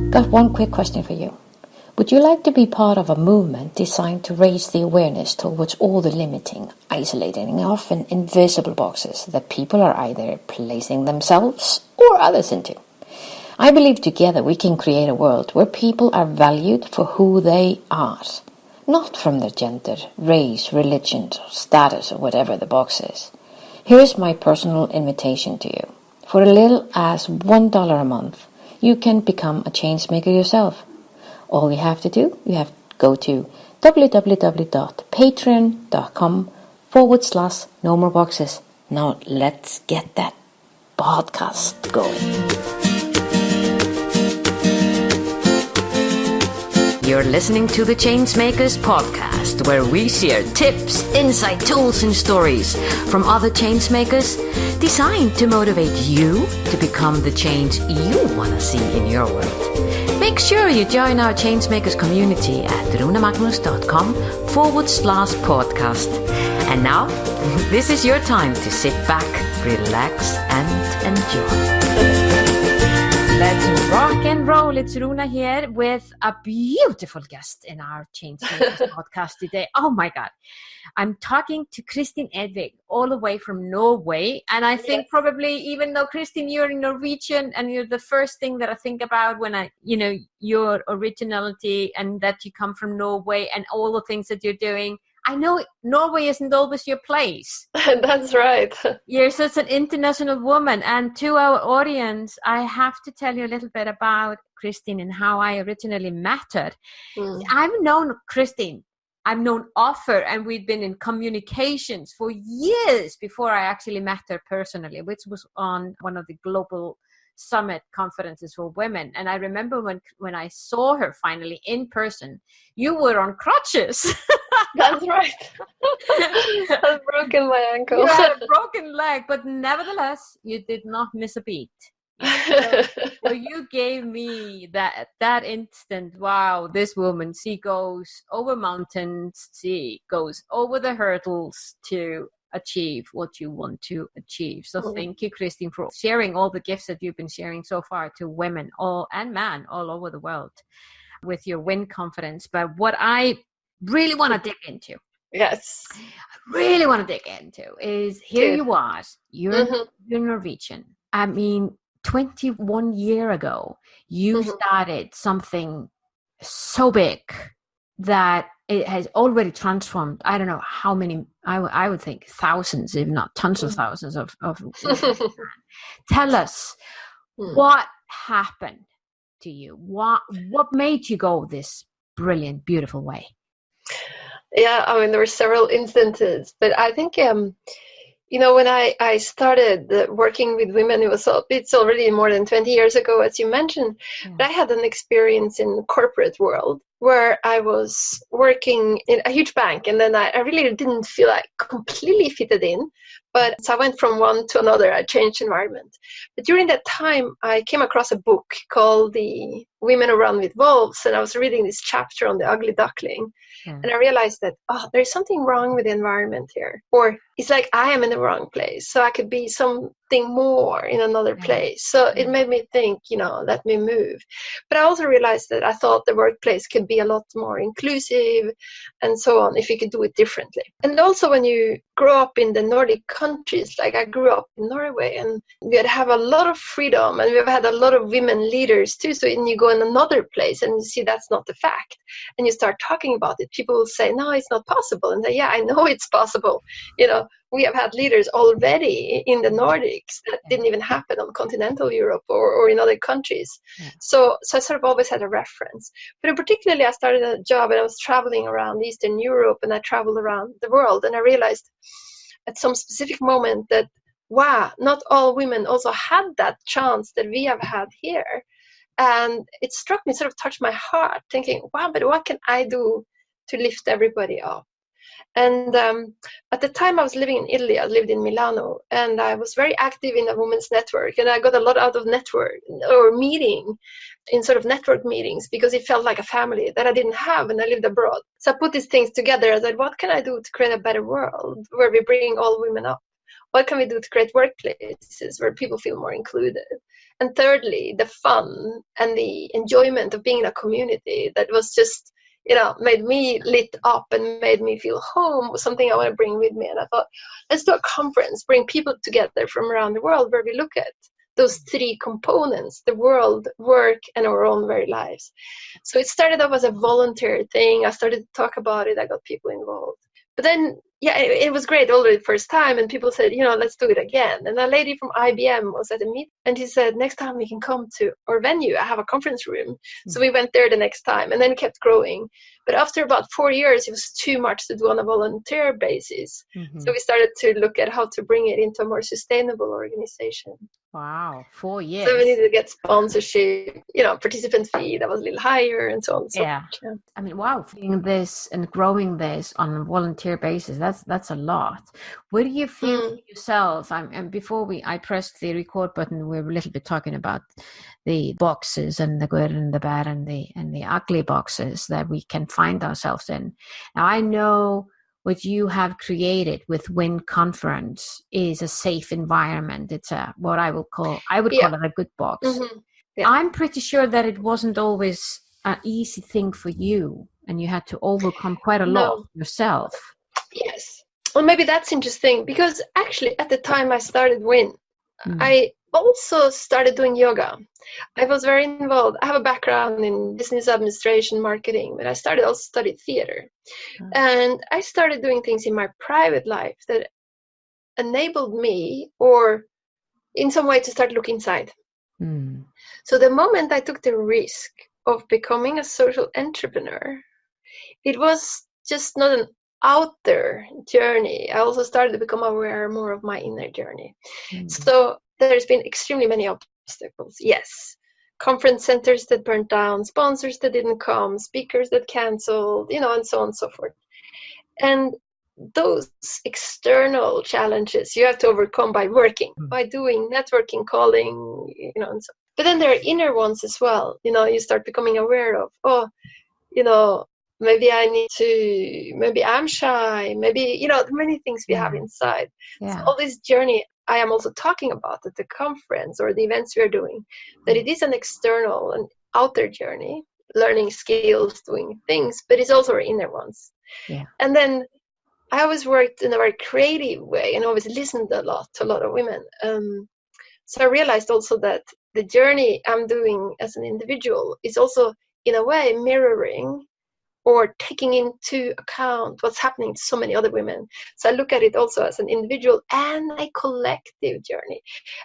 Got one quick question for you. Would you like to be part of a movement designed to raise the awareness towards all the limiting, isolating, and often invisible boxes that people are either placing themselves or others into? I believe together we can create a world where people are valued for who they are, not from their gender, race, religion, status, or whatever the box is. Here is my personal invitation to you. For as little as $1 a month, you can become a change maker yourself. All you have to do, you have to go to www.patreon.com/no more boxes. Now let's get that podcast going. You're listening to the Changemakers podcast, where we share tips, insight, tools, and stories from other changemakers designed to motivate you to become the change you want to see in your world. Make sure you join our Changemakers community at runamagnus.com/podcast. And now, this is your time to sit back, relax, and enjoy. Let's rock and roll. It's Runa here with a beautiful guest in our Changemakers podcast today. Oh my God. I'm talking to Kristin Engvig all the way from Norway. And I think probably, even though Kristin, you're Norwegian, and you're the first thing that I think about when your originality and that you come from Norway and all the things that you're doing. I know Norway isn't always your place. That's right. You're such an international woman. And to our audience, I have to tell you a little bit about Kristin and how I originally met her. I've known Kristin. I've known of her, and we'd been in communications for years before I actually met her personally, which was on one of the global summit conferences for women. And I remember when I saw her finally in person, you were on crutches. That's right. I've broken my ankle. You had a broken leg, but nevertheless, you did not miss a beat. So you gave me that instant, wow, this woman, she goes over mountains, she goes over the hurdles to achieve what you want to achieve. So thank you, Kristin, for sharing all the gifts that you've been sharing so far to women and men all over the world with your WINConference. But what I really want to dig into, is here you are, you're Norwegian. I mean, 21 years ago, you started something so big that it has already transformed. I don't know how many, I would think thousands, if not tons of thousands of Tell us, what happened to you? What made you go this brilliant, beautiful way? Yeah, I mean, there were several instances, but I think, when I started working with women, it's already more than 20 years ago, as you mentioned, but I had an experience in the corporate world where I was working in a huge bank, and then I really didn't feel like completely fitted in. But so I went from one to another. I changed environment. But during that time, I came across a book called The Women Who Run with Wolves, and I was reading this chapter on the ugly duckling. And I realized that, there's something wrong with the environment here. Or it's like I am in the wrong place. So I could be something more in another place. So it made me think, let me move. But I also realized that I thought the workplace could be a lot more inclusive and so on if you could do it differently. And also when you grow up in the Nordic countries, like I grew up in Norway, and we have a lot of freedom, and we've had a lot of women leaders too. So when you go in another place and you see that's not the fact, and you start talking about it, people will say, no, it's not possible. And say, yeah, I know it's possible. We have had leaders already in the Nordics that didn't even happen on continental Europe or in other countries. So I sort of always had a reference. But particularly, I started a job and I was traveling around Eastern Europe, and I traveled around the world. And I realized at some specific moment that, wow, not all women also had that chance that we have had here. And it struck me, sort of touched my heart, thinking, wow, but what can I do to lift everybody up? And at the time I was living in Italy, I lived in Milano, and I was very active in a women's network. And I got a lot out of network or meeting in sort of network meetings because it felt like a family that I didn't have when I lived abroad. So I put these things together. I said, what can I do to create a better world where we bring all women up? what can we do to create workplaces where people feel more included? And thirdly, the fun and the enjoyment of being in a community that was just, made me lit up and made me feel home was something I want to bring with me. And I thought, let's do a conference, bring people together from around the world where we look at those three components, the world, work, and our own very lives. So it started off as a volunteer thing. I started to talk about it. I got people involved. But then, it was great already the first time. And people said, let's do it again. And a lady from IBM was at a meeting. And she said, next time we can come to our venue. I have a conference room. Mm-hmm. So we went there the next time. And then it kept growing. But after about 4 years, it was too much to do on a volunteer basis. Mm-hmm. So we started to look at how to bring it into a more sustainable organization. Wow, 4 years. So we needed to get sponsorship, participant fee that was a little higher and so on. Yeah. I mean, wow, doing this and growing this on a volunteer basis, that's a lot. What do you feel for yourself? And before I pressed the record button, we were a little bit talking about the boxes and the good and the bad and the ugly boxes that we can find ourselves in. Now, I know what you have created with WINConference is a safe environment. It's what I would call it a good box. Mm-hmm. Yeah. I'm pretty sure that it wasn't always an easy thing for you, and you had to overcome quite a lot yourself. Yes. Well, maybe that's interesting, because actually at the time I started WIN, I also started doing yoga. I was very involved. I have a background in business administration, marketing, but I also studied theater. And I started doing things in my private life that enabled me, or in some way, to start looking inside. So the moment I took the risk of becoming a social entrepreneur, it was just not an out there journey. I also started to become aware more of my inner journey. So there's been extremely many obstacles. Yes. Conference centers that burned down, sponsors that didn't come, speakers that canceled, and so on and so forth. And those external challenges you have to overcome by working, by doing networking, calling, and so. But then there are inner ones as well. You start becoming aware of, maybe maybe I'm shy, maybe, many things we have inside. Yeah. So all this journey I am also talking about at the conference or the events we are doing, that it is an external and outer journey, learning skills, doing things, but it's also our inner ones. Yeah. And then I always worked in a very creative way and always listened to a lot of women. So I realized also that the journey I'm doing as an individual is also, in a way, mirroring or taking into account what's happening to so many other women. So I look at it also as an individual and a collective journey.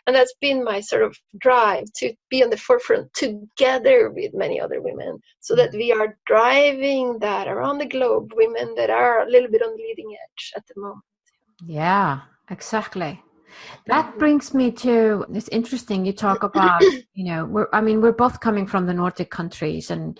And that's been my sort of drive to be on the forefront together with many other women, so that we are driving that around the globe, women that are a little bit on the leading edge at the moment. Yeah, exactly. That brings me to, it's interesting you talk about, we're both coming from the Nordic countries, and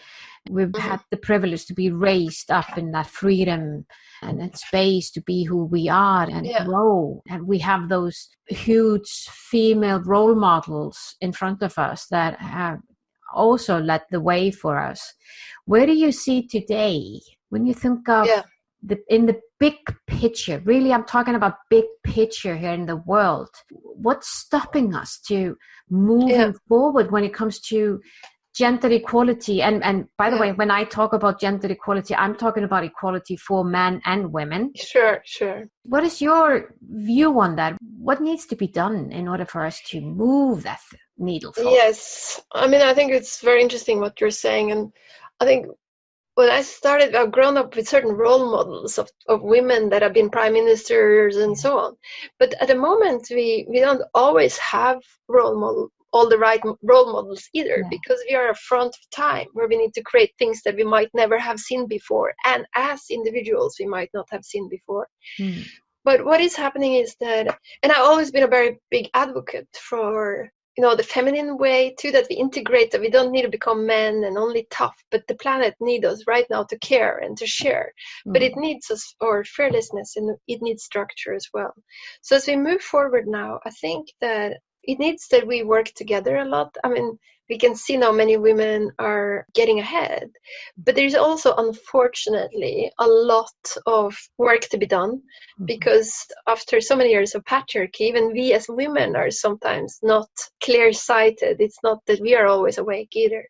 we've had the privilege to be raised up in that freedom and that space to be who we are and grow. And we have those huge female role models in front of us that have also led the way for us. Where do you see today, when you think of in the big picture, really I'm talking about big picture here in the world, what's stopping us to moving forward when it comes to gender equality? And by the way, when I talk about gender equality, I'm talking about equality for men and women. Sure. What is your view on that? What needs to be done in order for us to move that needle forward? Yes, I think it's very interesting what you're saying. And I think when I started, I've grown up with certain role models of women that have been prime ministers and so on. But at the moment, we don't always have all the right role models either, because we are a front of time where we need to create things that we might never have seen before. And as individuals, we might not have seen before. But what is happening is that, and I've always been a very big advocate for the feminine way too, that we integrate, that we don't need to become men and only tough, but the planet needs us right now to care and to share. But it needs us, or fearlessness, and it needs structure as well. So as we move forward now, I think that it needs that we work together a lot. we can see now many women are getting ahead. But there's also, unfortunately, a lot of work to be done, because after so many years of patriarchy, even we as women are sometimes not clear-sighted. It's not that we are always awake either.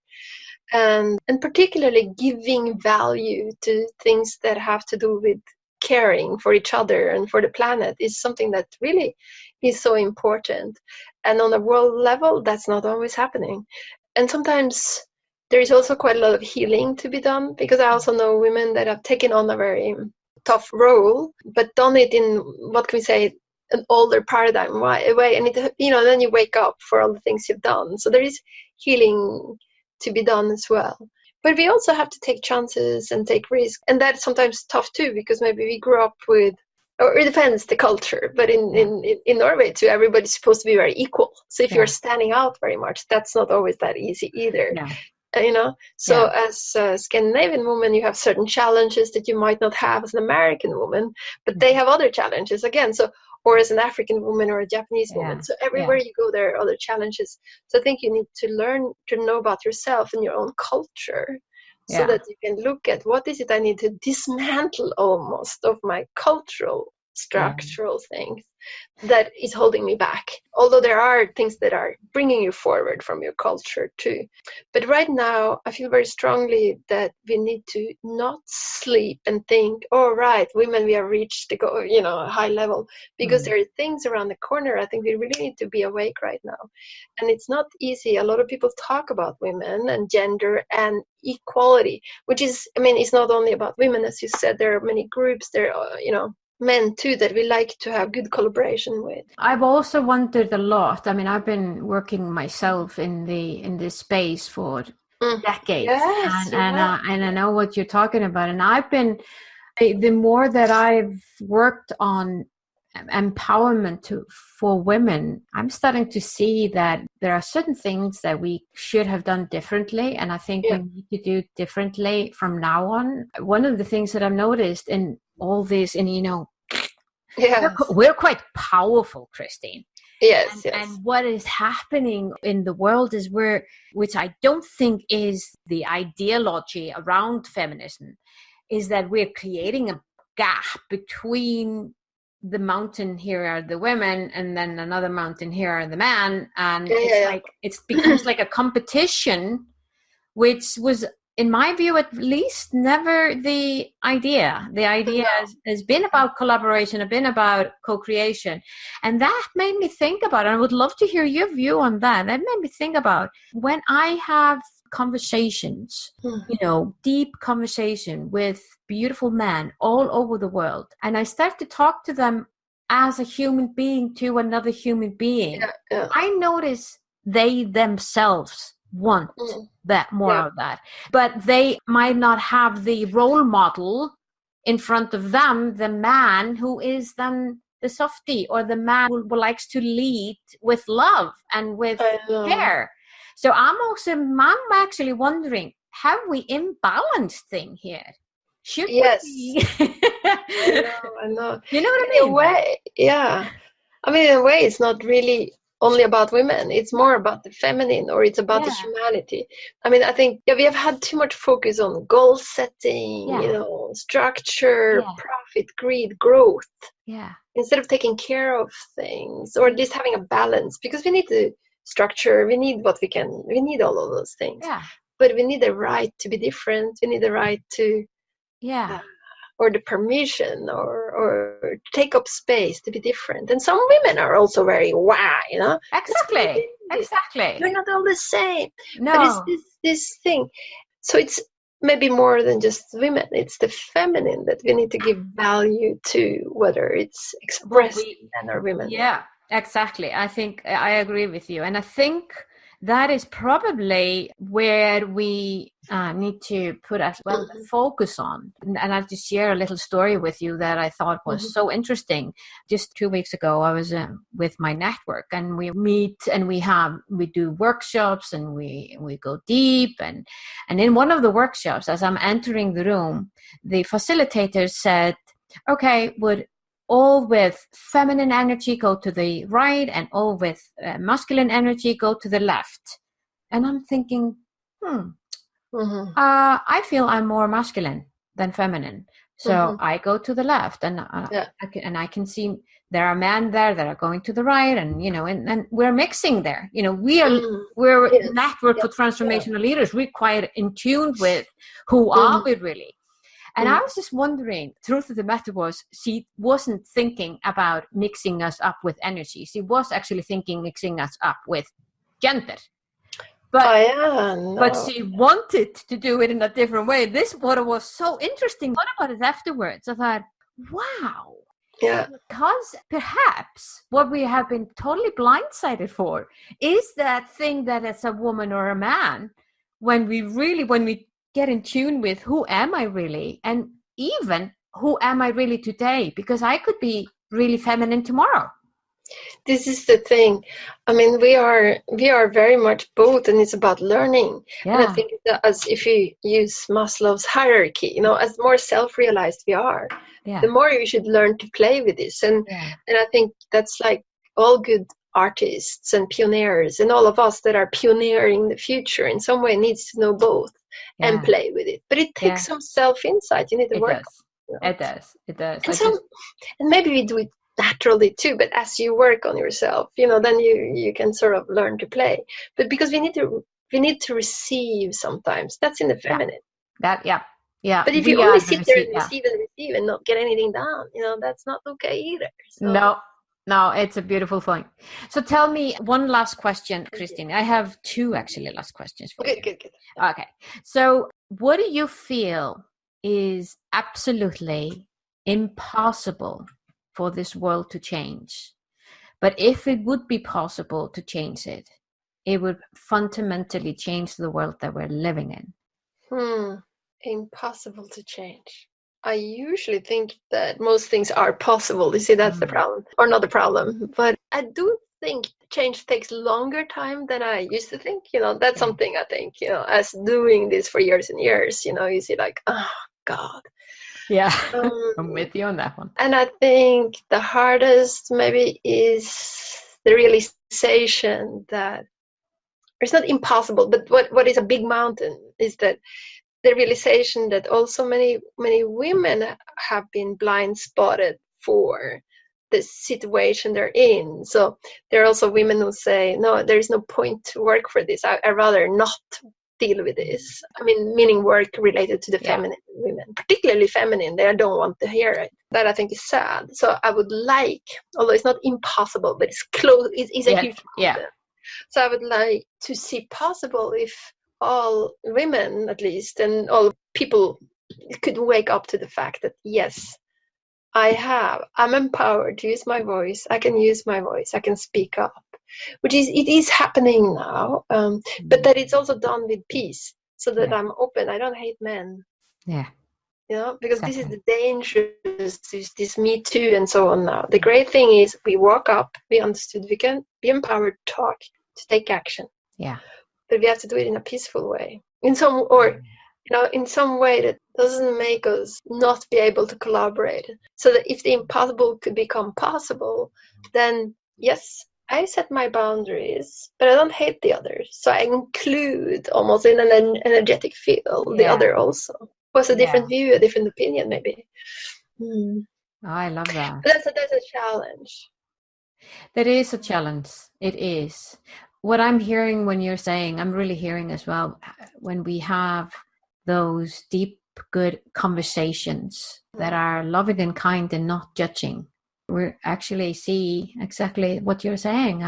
And particularly giving value to things that have to do with caring for each other and for the planet is something that really is so important. And on a world level, that's not always happening. And sometimes there is also quite a lot of healing to be done, because I also know women that have taken on a very tough role, but done it in, what can we say, an older paradigm way. And it, then you wake up for all the things you've done. So there is healing to be done as well. But we also have to take chances and take risks. And that's sometimes tough too, because maybe we grew up with, or it depends the culture, but in Norway too, everybody's supposed to be very equal. So if you're standing out very much, that's not always that easy either. So as a Scandinavian woman, you have certain challenges that you might not have as an American woman, but they have other challenges again. So, or as an African woman or a Japanese woman. So everywhere you go, there are other challenges. So I think you need to learn to know about yourself and your own culture, so that you can look at what is it I need to dismantle almost of my cultural, structural things that is holding me back. Although there are things that are bringing you forward from your culture too. But right now, I feel very strongly that we need to not sleep and think, oh, right, women, we have reached a high level, because there are things around the corner. I think we really need to be awake right now. And it's not easy. A lot of people talk about women and gender and equality, which is, it's not only about women, as you said. There are many groups there, men too, that we like to have good collaboration with. I've also wondered a lot. I've been working myself in this space for decades, and I know what you're talking about. And I've been, the more that I've worked on empowerment for women, I'm starting to see that there are certain things that we should have done differently, and I think we need to do differently from now on. One of the things that I've noticed in all this, and we're quite powerful, Kristin. Yes. And what is happening in the world is which I don't think is the ideology around feminism, is that we're creating a gap between the mountain here are the women, and then another mountain here are the men, and it becomes like a competition, which was, in my view at least, never the idea. The idea has been about collaboration, has been about co-creation. And that made me think about, and I would love to hear your view on that. That made me think about when I have conversations, deep conversation with beautiful men all over the world, and I start to talk to them as a human being to another human being, I notice they themselves want that more of that, but they might not have the role model in front of them, the man who is then the softie, or the man who likes to lead with love and with care. So I'm actually wondering, have we imbalanced thing here? Should we? I know. You know what I mean? In a way, in a way, it's not really only about women. It's more about the feminine, or it's about the humanity. I think we have had too much focus on goal setting, structure, profit, greed, growth. Instead of taking care of things, or just having a balance, because we need the structure, we need we need all of those things. But we need the right to be different. We need the right to or the permission or take up space to be different. And some women are also very Exactly. They're not all the same. No. But it's this thing. So it's maybe more than just women. It's the feminine that we need to give value to, whether it's expressed in men or women. Yeah, exactly. I think I agree with you. And I think that is probably where we need to put as well the focus on. And I'll just share a little story with you that I thought was so interesting. Just 2 weeks ago, I was with my network, and we meet and we do workshops, and we go deep. And in one of the workshops, as I'm entering the room, the facilitator said, okay, would all with feminine energy go to the right, and all with masculine energy go to the left. And I'm thinking, I feel I'm more masculine than feminine. So I go to the left, and I can see there are men there that are going to the right, and and we're mixing there. We're network for transformational leaders. We're quite in tune with who are we really. And I was just wondering, truth of the matter was, she wasn't thinking about mixing us up with energy. She was actually thinking mixing us up with gender. But she wanted to do it in a different way. This what was so interesting. What about it afterwards? I thought, wow. Yeah. Because perhaps what we have been totally blindsided for is that thing that as a woman or a man, when we get in tune with who am I really, and even who am I really today, because I could be really feminine tomorrow. This is the thing. I mean, we are very much both, and it's about learning. Yeah. And I think that as if you use Maslow's hierarchy, as more self-realized we are, the more you should learn to play with this. And I think that's like all good artists and pioneers, and all of us that are pioneering the future in some way needs to know both and play with it. But it takes some self-insight. You need to work. It does. And maybe we do it naturally too, but as you work on yourself, then you can sort of learn to play. But because we need to receive sometimes. That's in the feminine. But if you only sit there and receive and not get anything done, that's not okay either. So. No, it's a beautiful thing. So tell me one last question, Kristin. I have two actually last questions for you. Good. Okay. So what do you feel is absolutely impossible for this world to change? But if it would be possible to change it, it would fundamentally change the world that we're living in. Impossible to change. I usually think that most things are possible. You see, that's the problem, or not the problem. But I do think change takes longer time than I used to think. That's something I think, as doing this for years and years, you see like, oh God. Yeah, I'm with you on that one. And I think the hardest maybe is the realization that it's not impossible, but what is a big mountain is that the realization that also many women have been blind spotted for the situation they're in. So there are also women who say, no, there is no point to work for this. I'd rather not deal with this. I mean, meaning work related to the feminine women, particularly feminine. They don't want to hear it. That I think is sad. So I would like, although it's not impossible, but it's close. It's a huge mountain. So I would like to see possible if all women, at least, and all people could wake up to the fact that, yes, I'm empowered to use my voice. I can use my voice. I can speak up, it is happening now. But that it's also done with peace, so that I'm open. I don't hate men. Yeah. Because this is the dangerous, this Me Too and so on now. The great thing is we woke up, we understood, we can be empowered to talk, to take action. Yeah. But we have to do it in a peaceful way, in some way that doesn't make us not be able to collaborate. So that if the impossible could become possible, then yes, I set my boundaries, but I don't hate the others. So I include almost in an energetic field the other also. Was a different view, a different opinion, maybe. Oh, I love that. That's a challenge. That is a challenge. It is. What I'm hearing when you're saying, I'm really hearing as well, when we have those deep, good conversations that are loving and kind and not judging, we actually see exactly what you're saying.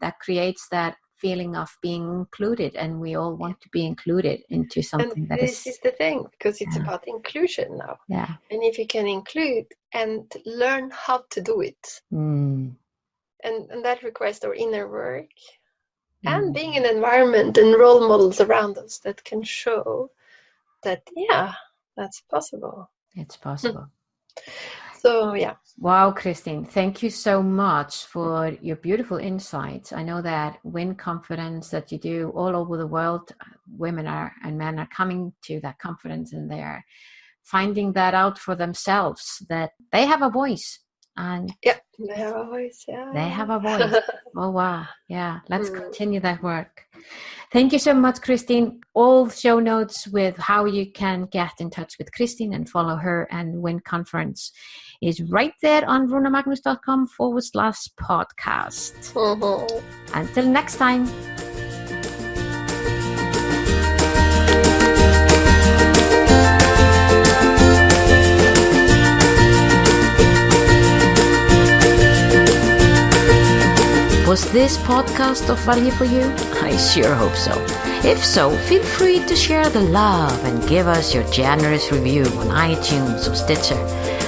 That creates that feeling of being included, and we all want to be included into something and this is the thing, because it's about inclusion now. Yeah. And if you can include and learn how to do it, and that requires our inner work and being in an environment and role models around us that can show that that's possible. It's possible. So Wow, Kristin, thank you so much for your beautiful insights. I know that WINConference that you do all over the world, women and men are coming to that conference, and they're finding that out for themselves, that they have a voice And yeah, they have a voice. Yeah, they have a voice. Oh, wow. Yeah, let's continue that work. Thank you so much, Kristin. All show notes with how you can get in touch with Kristin and follow her and WINConference is right there on runamagnus.com/podcast. Until next time. Was this podcast of value for you? I sure hope so. If so, feel free to share the love and give us your generous review on iTunes or Stitcher.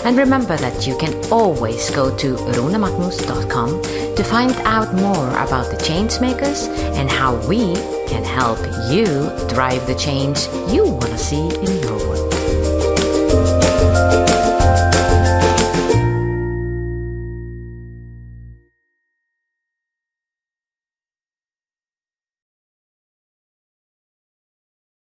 And remember that you can always go to runamagnus.com to find out more about the Changemakers and how we can help you drive the change you want to see in your world.